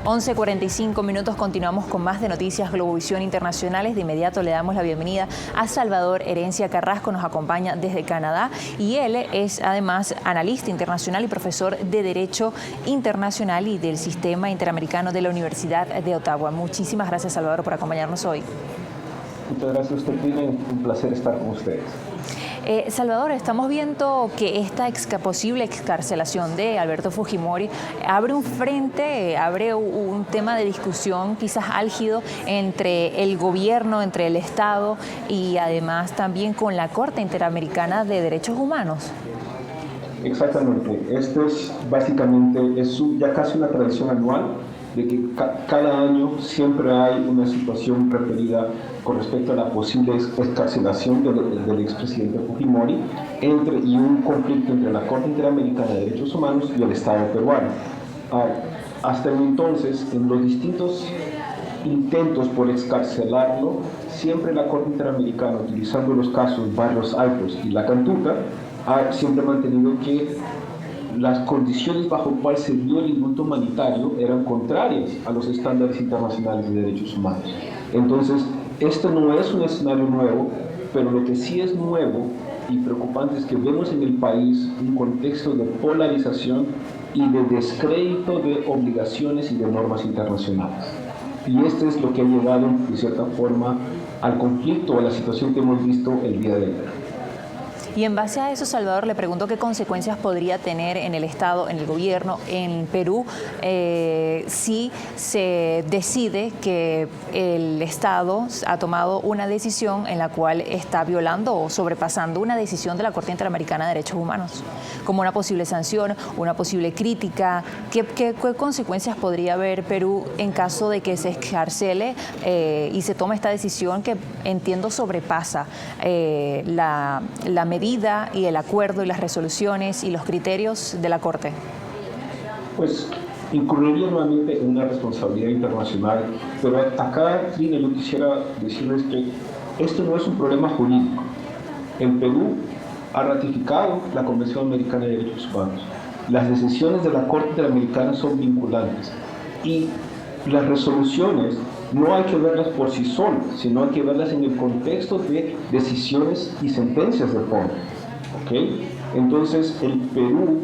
11:45, continuamos con más de Noticias Globovisión Internacionales. De inmediato le damos la bienvenida a Salvador Herencia Carrasco, nos acompaña desde Canadá y él es además analista internacional y profesor de Derecho Internacional y del Sistema Interamericano de la Universidad de Ottawa. Muchísimas gracias, Salvador, por acompañarnos hoy. Muchas gracias a usted, Trina, un placer estar con ustedes. Salvador, estamos viendo que esta posible excarcelación de Alberto Fujimori abre un frente, abre un tema de discusión quizás álgido entre el gobierno, entre el Estado y además también con la Corte Interamericana de Derechos Humanos. Exactamente. Esto es básicamente ya casi una tradición anual de que cada año siempre hay una situación referida con respecto a la posible excarcelación del expresidente Fujimori y un conflicto entre la Corte Interamericana de Derechos Humanos y el Estado peruano. Hasta entonces, en los distintos intentos por excarcelarlo, siempre la Corte Interamericana, utilizando los casos Barrios Altos y La Cantuta, ha siempre mantenido que las condiciones bajo las cuales se dio el indulto humanitario eran contrarias a los estándares internacionales de derechos humanos. Entonces, esto no es un escenario nuevo, pero lo que sí es nuevo y preocupante es que vemos en el país un contexto de polarización y de descrédito de obligaciones y de normas internacionales. Y esto es lo que ha llevado, de cierta forma, al conflicto o a la situación que hemos visto el día de hoy. Y en base a eso, Salvador, le pregunto qué consecuencias podría tener en el Estado, en el gobierno, en Perú, si se decide que el Estado ha tomado una decisión en la cual está violando o sobrepasando una decisión de la Corte Interamericana de Derechos Humanos, como una posible sanción, una posible crítica. ¿Qué consecuencias podría haber Perú en caso de que se excarcele y se tome esta decisión que entiendo sobrepasa la medida y el acuerdo y las resoluciones y los criterios de la Corte? Pues incurriría nuevamente en una responsabilidad internacional, pero acá, Trina, yo quisiera decirles que esto no es un problema jurídico. El Perú ha ratificado la Convención Americana de Derechos Humanos. Las decisiones de la Corte Interamericana son vinculantes y las resoluciones no hay que verlas por sí solas, sino hay que verlas en el contexto de decisiones y sentencias de fondo. ¿Okay? Entonces, el Perú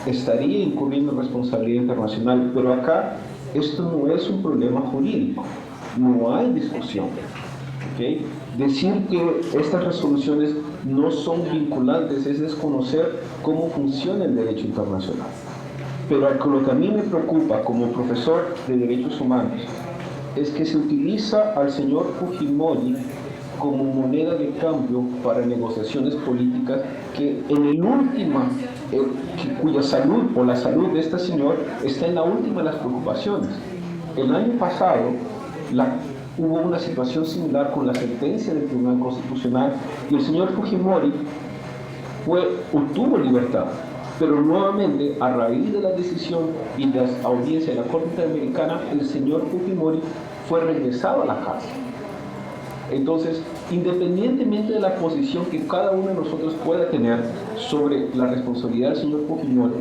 estaría incurriendo en responsabilidad internacional, pero acá esto no es un problema jurídico, no hay discusión. ¿Okay? Decir que estas resoluciones no son vinculantes es desconocer cómo funciona el derecho internacional. Pero lo que a mí me preocupa como profesor de derechos humanos es que se utiliza al señor Fujimori como moneda de cambio para negociaciones políticas que cuya salud o la salud de este señor está en la última de las preocupaciones. El año pasado hubo una situación similar con la sentencia del Tribunal Constitucional y el señor Fujimori obtuvo libertad. Pero nuevamente, a raíz de la decisión y de las audiencias de la Corte Interamericana, el señor Fujimori fue regresado a la cárcel. Entonces, independientemente de la posición que cada uno de nosotros pueda tener sobre la responsabilidad del señor Fujimori,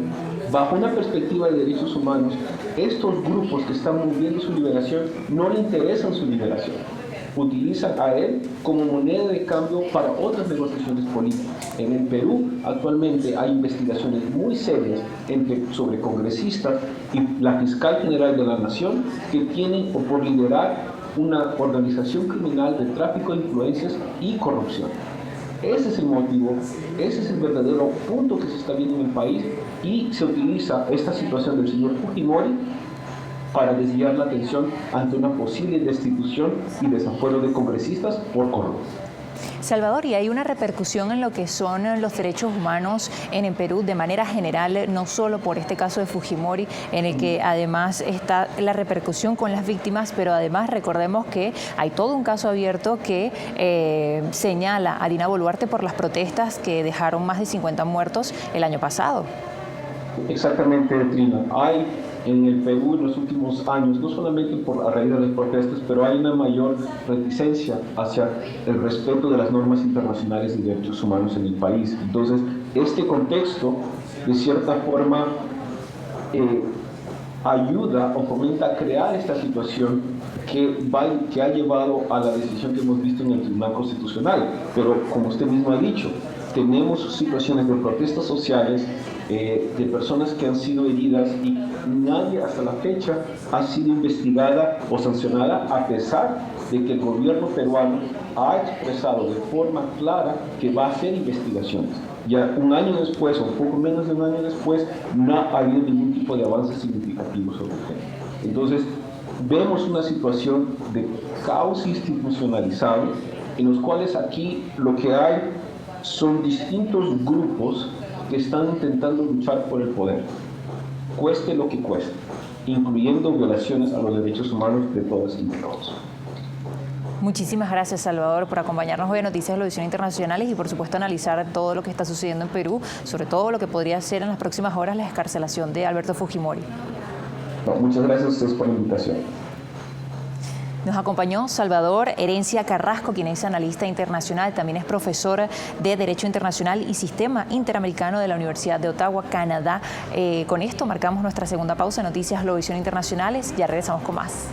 bajo una perspectiva de derechos humanos, estos grupos que están moviendo su liberación no le interesan su liberación. Utilizan a él como moneda de cambio para otras negociaciones políticas. En el Perú actualmente hay investigaciones muy serias sobre congresistas y la fiscal general de la nación que tienen por liderar una organización criminal de tráfico de influencias y corrupción. Ese es el motivo, ese es el verdadero punto que se está viendo en el país y se utiliza esta situación del señor Fujimori para desviar la atención ante una posible destitución y desafuero de congresistas por corrupción. Salvador, y hay una repercusión en lo que son los derechos humanos en el Perú de manera general, no solo por este caso de Fujimori, en el que además está la repercusión con las víctimas, pero además recordemos que hay todo un caso abierto que señala a Dina Boluarte por las protestas que dejaron más de 50 muertos el año pasado. Exactamente, Trina. Hay en el Perú en los últimos años, no solamente a raíz de las protestas, pero hay una mayor reticencia hacia el respeto de las normas internacionales de derechos humanos en el país. Entonces, este contexto, de cierta forma, ayuda o fomenta a crear esta situación que ha llevado a la decisión que hemos visto en el Tribunal Constitucional. Pero como usted mismo ha dicho, tenemos situaciones de protestas sociales, de personas que han sido heridas y nadie hasta la fecha ha sido investigada o sancionada, a pesar de que el gobierno peruano ha expresado de forma clara que va a hacer investigaciones. Ya un año después, o un poco menos de un año después, no ha habido ningún tipo de avance significativo sobre el tema. Entonces, vemos una situación de caos institucionalizado, en los cuales aquí lo que hay son distintos grupos que están intentando luchar por el poder, cueste lo que cueste, incluyendo violaciones a los derechos humanos de todas y de todos. Muchísimas gracias, Salvador, por acompañarnos hoy en Noticias de Televisión Internacionales y, por supuesto, analizar todo lo que está sucediendo en Perú, sobre todo lo que podría ser en las próximas horas la excarcelación de Alberto Fujimori. Muchas gracias a ustedes por la invitación. Nos acompañó Salvador Herencia Carrasco, quien es analista internacional, también es profesor de Derecho Internacional y Sistema Interamericano de la Universidad de Ottawa, Canadá. Con esto marcamos nuestra segunda pausa en Noticias Televisión Internacionales. Ya regresamos con más.